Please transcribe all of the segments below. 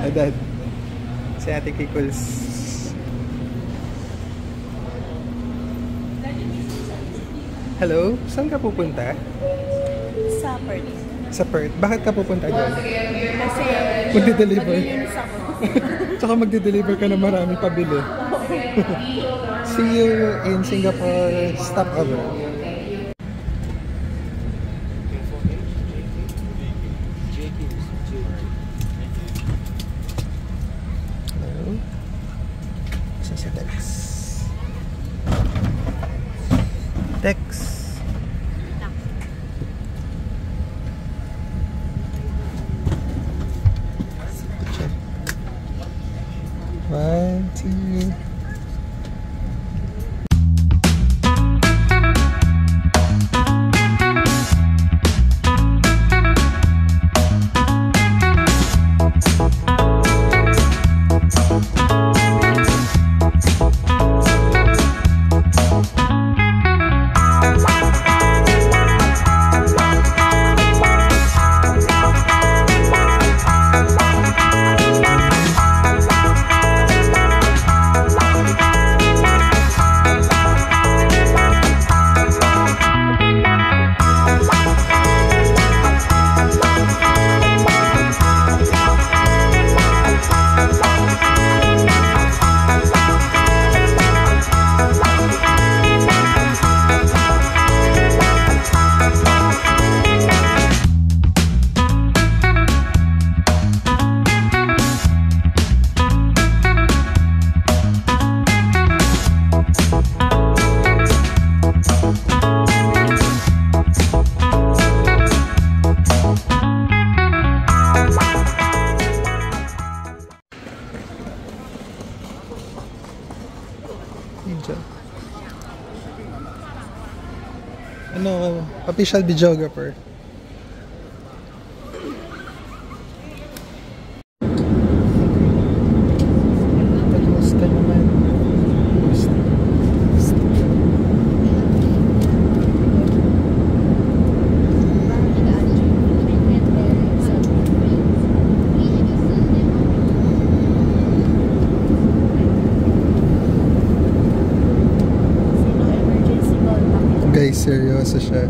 Dad. Si Ate Kikuls. Hello? Saan ka pupunta? Sa Perth. Sa Perth. Bakit ka pupunta dyan? Kasi magdi-deliver. maglilinis ako. Tsaka magdi-deliver ka na maraming pabili. See you in Singapore stopover. Hello? Isa si Dex. Dex. Check. 1, 2. Ano, official videographer. Kamusta naman? Guys, seryoso siya.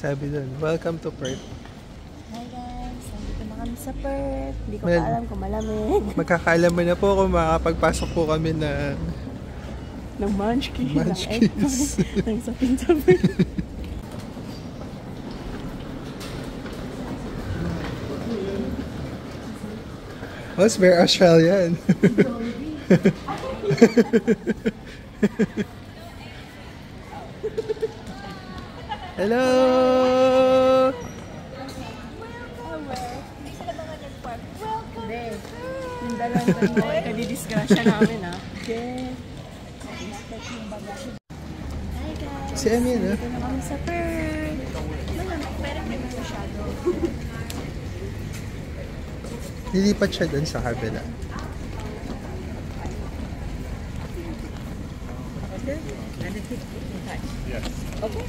Sabi doon, welcome to Perth. Hi guys, nandito na kami sa Perth. Hindi ko pa alam kung malamig. Magkakaalaman na po kung makakapagpasok po kami na ng munchkins, munchkins. ng sapin-sapin. Oh, it's very Australian. Hello! Yung dalawang kadidisgrasya namin ha. Hi guys! Si Emil, ha? Dito na kami sa Perth. Parang hindi masyado. Lilipat siya dun sa kabila. Yes. Okay.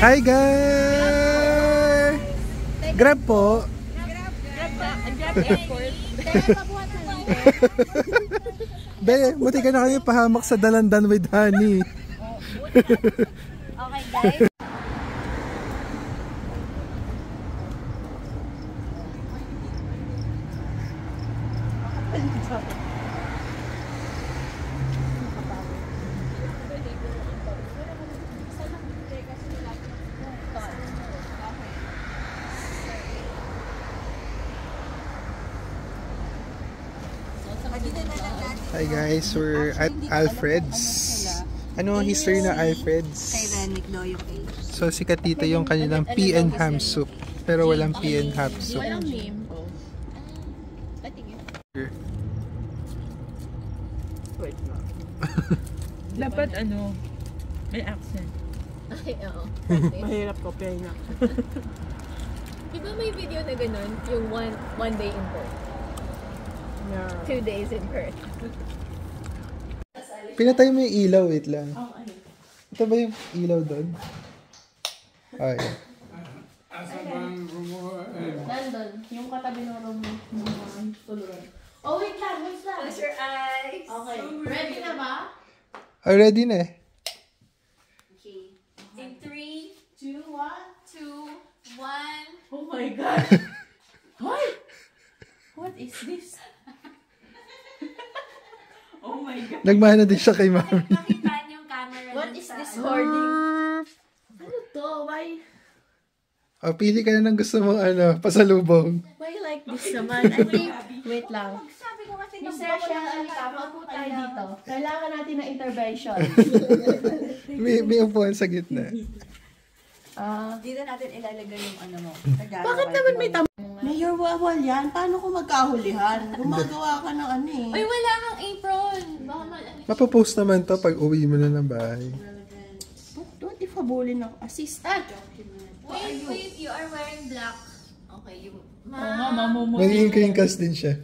Hi guys! Grab po. Be, buti ka na kayo pahamak sa Dalandan with honey. Okay guys. Hi Hi guys, we're at Alfred's. Ano ang history na Alfred's? Kay Renwick daw yung age. So sikat dito yung kanilang pea and ham soup. Pero walang pea and ham soup. Walang name. Oh. Patingin. Wait na. Dapat ano, may accent. Ay, oo. Mahirap ko, pero nga. Diba may video na ganun? Yung one day in Perth. Yeah. 2 days in Perth. Pinatay mo yung ilaw, wait lang. Ito ba yung ilaw doon? Ay. Nandun. Yung katabi ng room ng tuluran. Oh, wait lang. Close your eyes. Okay. Ready na ba? Already na eh. Okay. In 3, 2, 1. Oh my God! Hi! What is this? Oh my God! Nagmana din siya kay mami. Pakitaan yung camera. What is this hoarding? Ano to? Why? O, pili ka na ng gusto mong pasalubong. Why like this naman? I think, wait lang. Sabi ko kasi Mr. Shell, alika, mapo tayo dito. Kailangan natin ng intervention. May upuan sa gitna. Dito natin ilalagay yung ano mo. Bakit naman may Mayor Wawal yan? Paano ko magkahulihan? Gumagawa ka ng ano eh. Ay, wala kang apron. Baka malamig. Mapapost naman to pag uwi mo na ng bahay. Don't ifabulin ako. Assistant! Wait, you are wearing black. Okay, you... Magiging crinkles din siya.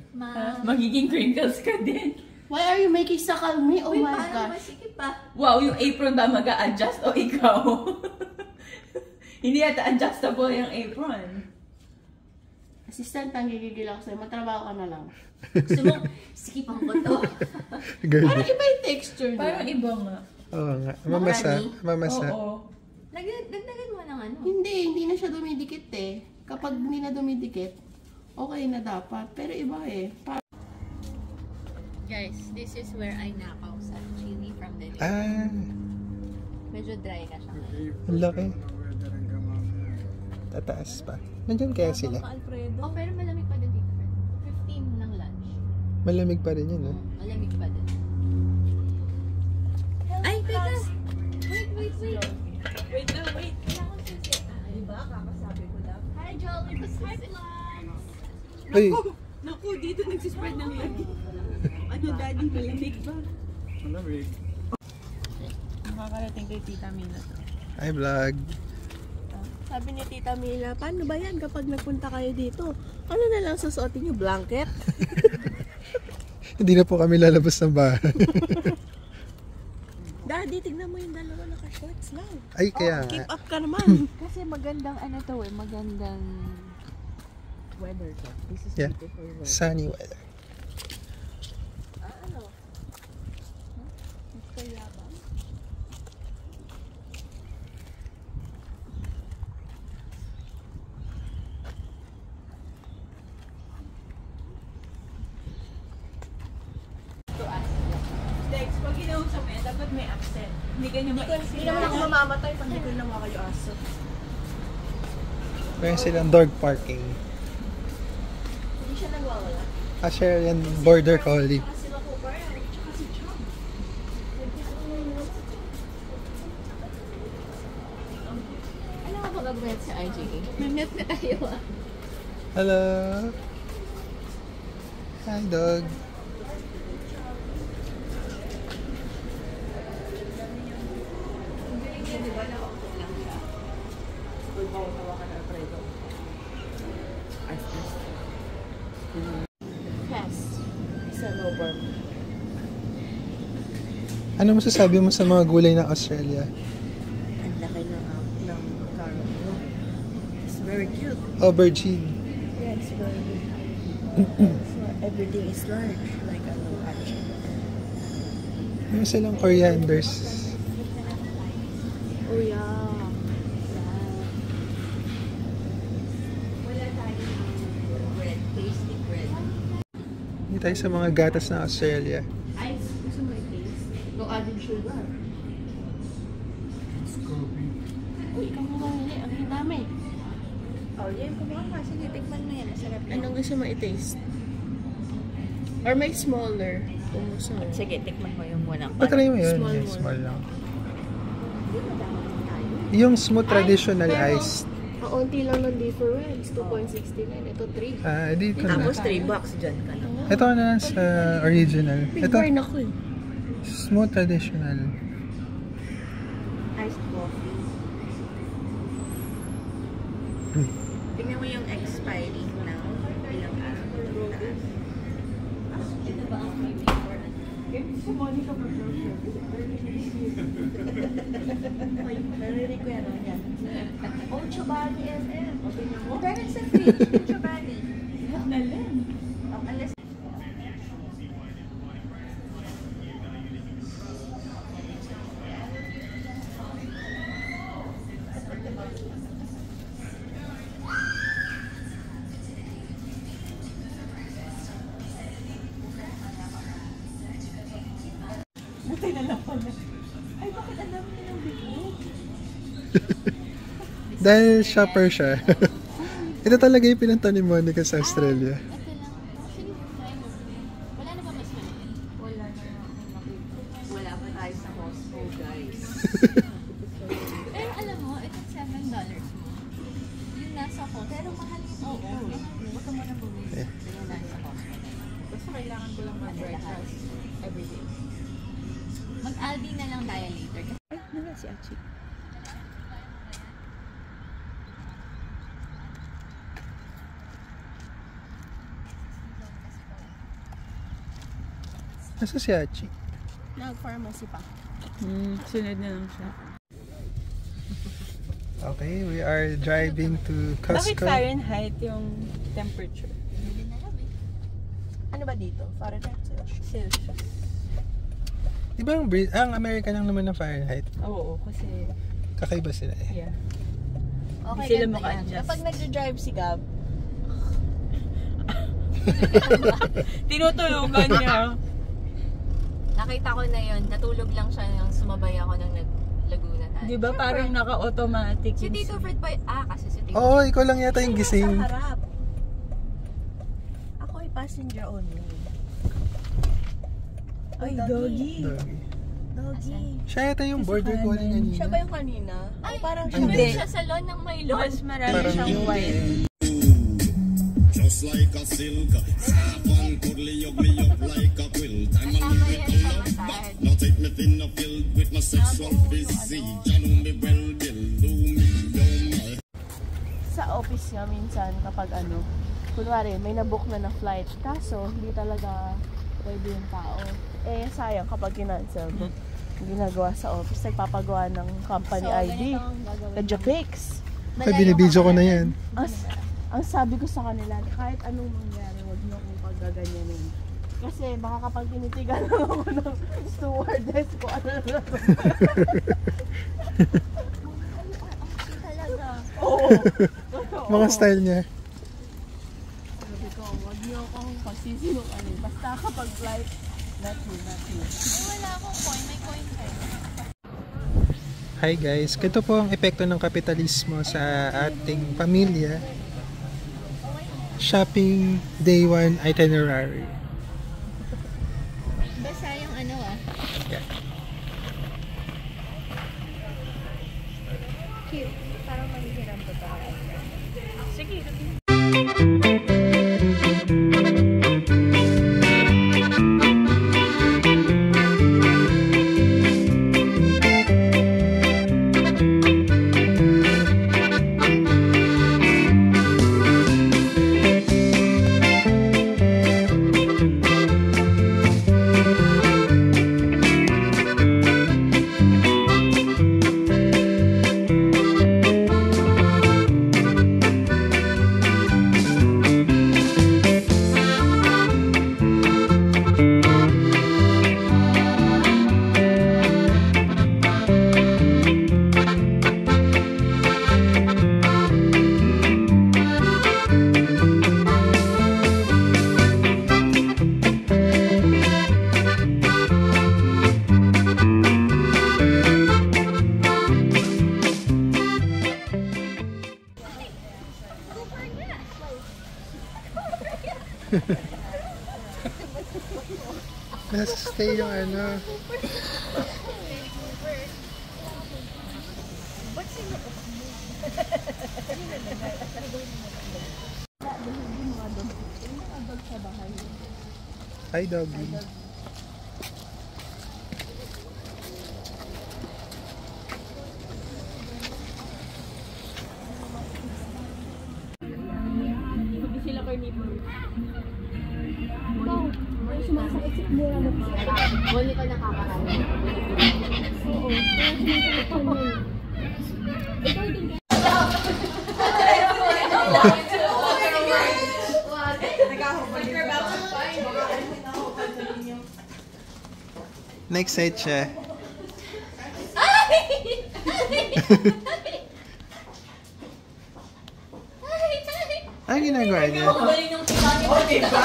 Magiging crinkles ka din. Why are you making sakal me? Oh Wait, my paano gosh. masikip pa? Wow, yung apron ba mag-a-adjust o ikaw? Hindi yata adjustable yung apron. Assistant, ang gigigil ako sa'yo. Matrabaho ka na lang. Gusto mo, sikipan ko to. Parang iba yung texture niya. Parang iba nga. Oo nga. Mamasa. Mamasa. Oo. Dagdagan mo ng ano. Hindi na siya dumidikit eh. Kapag hindi na dumidikit, okay na dapat. Pero iba eh. Guys, this is where I nakaw sa chili from the lake. Medyo dry na siya. Ang laki. Tataas pa. Nandyan kaya sila? Oh, pero malamig pa din dito. 15 ng lunch. Malamig pa rin yun, no? Malamig pa din. Ay, teka! Wait. Wait lang, wait. Kailangan susi. Diba? Kakasabi ko lang. Hi, Jolly. Hi, plants. Uy! Naku, dito nagsispread ng lagi. Ano, daddy, malamig ba? Malamig. Makakarating kay Tita Mina. Hi, vlog. Sabi ni Tita Mila, paano ba yan kapag nagpunta kayo dito? Ano na lang susuotin niyo? Blanket? Hindi na po kami lalabas ng bahay. Daddy, tignan mo yung dalawa naka-shorts lang. Ay, kaya nga. Keep up ka naman. Kasi magandang ano to eh. Magandang weather to. This is Yeah. beautiful weather. Sunny weather. Ano? Mr. Yabang? Dex, pag ginausap mo yan, dapat may accent. Hindi ka nyo Hindi naman ako mamamatay pag hindi ko lang mga kayo aso. Meron silang dog parking. Hindi siya nagwawala. Asher yan, border collie. Kasi sila Cooper, tsaka si Chum. Ano ka ba gagawin sa IGA? May na tayo ah. Hello. Hi, dog. Yes. Isa no burn. Ano masasabi mo sa mga gulay ng Australia? Ang laki ng carrot. It's very cute. Aubergine. Yeah, it's very good. So everything is large, like a little action. Meron silang corianders. Oh yeah. Wala tayong bread. Tasty bread. Hindi tayo sa mga gatas ng Australia. Ice. Gusto mo i-taste? No added sugar. Uy, ikaw mo mamili. Ang dami. Oh, yeah. Kumuha ka. Sige, tikman mo yan. Masarap yan. Anong gusto mo i-taste? Or may smaller. Kung gusto mo. Sige, tikman mo yung muna. Patry mo yun. Small Yeah, one. small lang. Yung smooth traditional pero- iced. Kaunti lang ng difference. 2.69. Ito 3. Dito na. Tapos $3 dyan ka na. Ito na sa original. Big Ito, burn ako eh. smooth traditional. Iced coffee. Tingnan mo yung expiry now. Ilang araw. Ito ba ang may paper? Si Monica mag-grocery. Narinig ko yan. Oh, Chobani FM. Pero sa fridge, Chobani. Nalan. Unless buti na lang pala. Ay, bakit ang dami nilang biglo? Dahil shopper siya. Ito talaga yung pinunta ni Monica sa Australia. Ito lang. Actually, try mo. Wala na ba mas maliit? Wala na akong nakita. Wala pa tayo sa Costco, guys. Pero alam mo, itong $7 mo. Yung nasa ko. Pero mahal yung Oo. Huwag ka muna bumili. Yung nasa Costco. Basta kailangan ko lang mag-breakfast everyday. Mag-Aldi na lang tayo later. Ay, wala si Achi. Nasa si Hachi? Nag-pharmacy pa. Sunod na lang siya. Okay, we are driving to Bakit Costco. Fahrenheit yung temperature? Ano ba dito? Fahrenheit Celsius. Di ba ang American lang naman ng Fahrenheit? Oo, kasi Kakaiba sila eh. yeah. Okay, Sila ganito yan. maka-adjust. Kapag nag-drive si Gab, Tinutulugan niya. Nakita ko na yun. Natulog lang siya nang sumabay ako ng Laguna tayo. Di ba parang naka-automatic Si yung Tito Fred pa kasi si Tito. Oo, ikaw lang yata yung gising. sa harap. Ako ay passenger only. Ay, doggy. Doggy. Doggy. Siya yata yung border collie kanina. Siya ba yung kanina? Ay, parang siya. Hindi. Meron siya sa lawn ng Maylon. Mas marami Parang siyang white. Just like a silk, soft and cuddly, ugly up like a quilt. I'm a Kasama yan lyrical sa love massage. bat. Now take me thin or filled with my sexual physique. You know me well, Bill, do me, oh my. Sa office niya minsan kapag kunwari may nabook na flight. Kaso hindi talaga pwede yung tao. Eh sayang kapag kinancel mo. Ginagawa sa office, nagpapagawa ng company ID. Kajapix. Ay, binibidyo ko na yan. Ang sabi ko sa kanila, kahit anong mangyari, huwag niyo akong paggaganyanin. Kasi baka kapag tinitigan lang ako ng stewardess ko, ano na lang. Talaga. Oo. Mga style niya. Sabi ko, huwag niyo akong pagsisinungaling. Basta kapag flight, not you. Ay, wala akong coin. May coin kayo. Hi guys, ito po ang epekto ng kapitalismo sa ating pamilya. Shopping Day 1 itinerary. Basta yung Yeah. cute. Parang maghihiram pa tayo. Sige. Nasa stay yung ano. Hi, doggy. Sila kayo ni Blue. Wali ka nakakarami. Oo. Na-excite siya. Ano ginagawa niya? Galing yung kinani mo, diba?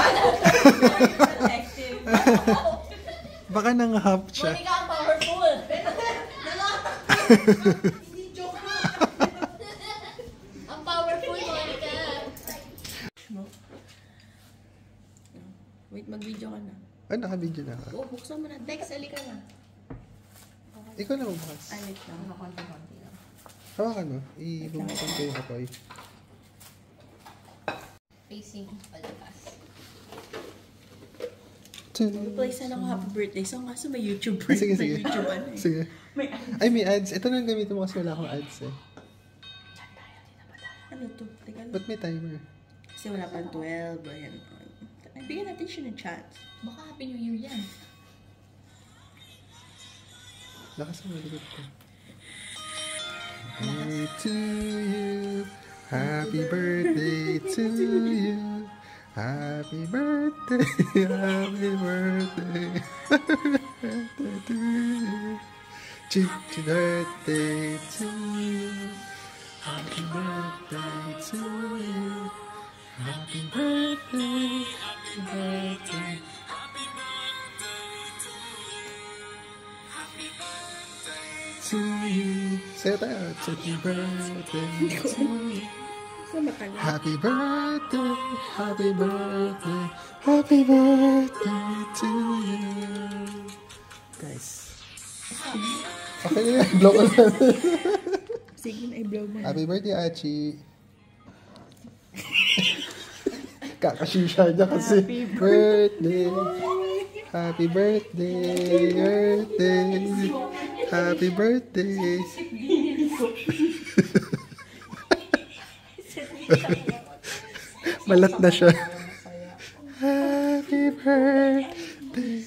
Baka nang-hop siya. Monica ang powerful. Hindi joke mo. Ang powerful, Monica. Wait, mag-video ka na. Ano, naka-video na ako. Oo, buksan mo na. Dex, alika na. Ikaw na magbukas. Wait lang. Konti-konti lang. Hawakan mo. Ibubuksan ko yung apoy. Facing palabas. Play sana ako happy birthday song kaso may YouTube Sige, sige. May YouTube ano eh. Sige. May ads. Ay, may ads. Ito na gamitin mo kasi wala akong ads eh. Ano to? Teka lang. Ba't may timer? Kasi wala pang 12. Ayan. Bigyan natin siya ng chance. Baka Happy New Year yan. Lakas mo, likod ko. Happy to you. Happy birthday to you. Happy birthday. Happy birthday. Happy birthday to you. Happy birthday to you. Happy birthday to you. Happy birthday. Happy birthday. To you. Say that. Happy birthday to you. Happy birthday. Happy birthday. Happy birthday to you. Guys. Okay na yan. Blow ko na. Sige na, i-blow mo. Happy birthday, Achi. Kakashisha niya kasi. Birthday. Happy birthday. Birthday. Happy birthday. Malat na siya. Happy birthday.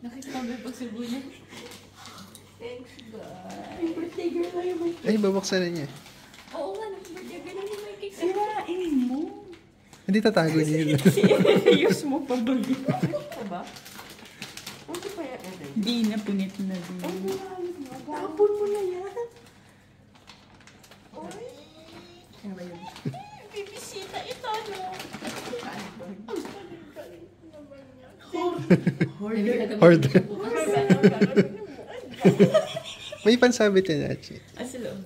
Nakikita pag subo niya. Birthday girl na yung Ay, babuksan na niya. Oo nga, nag-birthday ka lang yung may cake. sirain mo. Hindi tatago niya yun. Use mo pa ba yun? Diba? Ano pa yan? Di na, punit na din. Tapon mo na yan. Ano ba yun? Bibisita ito, no? Order. May pansabit yan, Achi. Asa loob.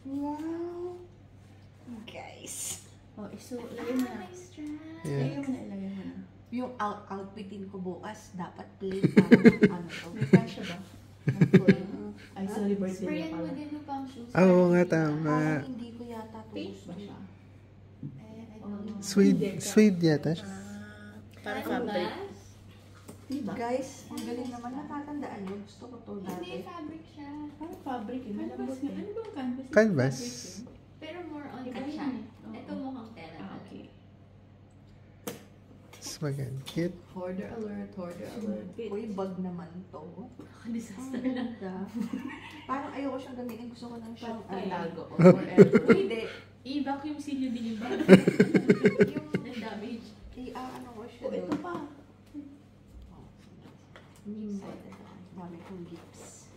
Wow. Guys. Oh, iso, lagay mo na. Yeah. Lagay mo na, ilagay mo na. Yung outfitin ko bukas, dapat plain para ano to. May kasha ba? Ay, sorry, birthday na Sprayan mo pala. din yung pang shoes. Ah, oo nga, tama. Parang hindi ko yata Pink to. ba siya? I don't know. Suede yata siya. Para Ano fabric. ba? Diba? Guys, ang galing naman. Natatandaan nyo. Gusto ko to Hindi, dati. fabric siya. Parang fabric yun. Malambot yun. Ano bang canvas? Canvas. Pero more on Iba cut yun siya. eh. Oo. Ito mukhang tela. Ah, okay. Mas maganda. Cute. Hoarder alert, hoarder alert. Uy, bag naman to. Disaster Ang na. ganda. Parang ayoko siyang gamitin. Gusto ko lang siyang Pagtago o forever. Uy, hindi. I-vacuum seal yung din yung bag. Yung Na-damage. ano ko siya. Oh, ito pa. Nimble. Dami kong gifts.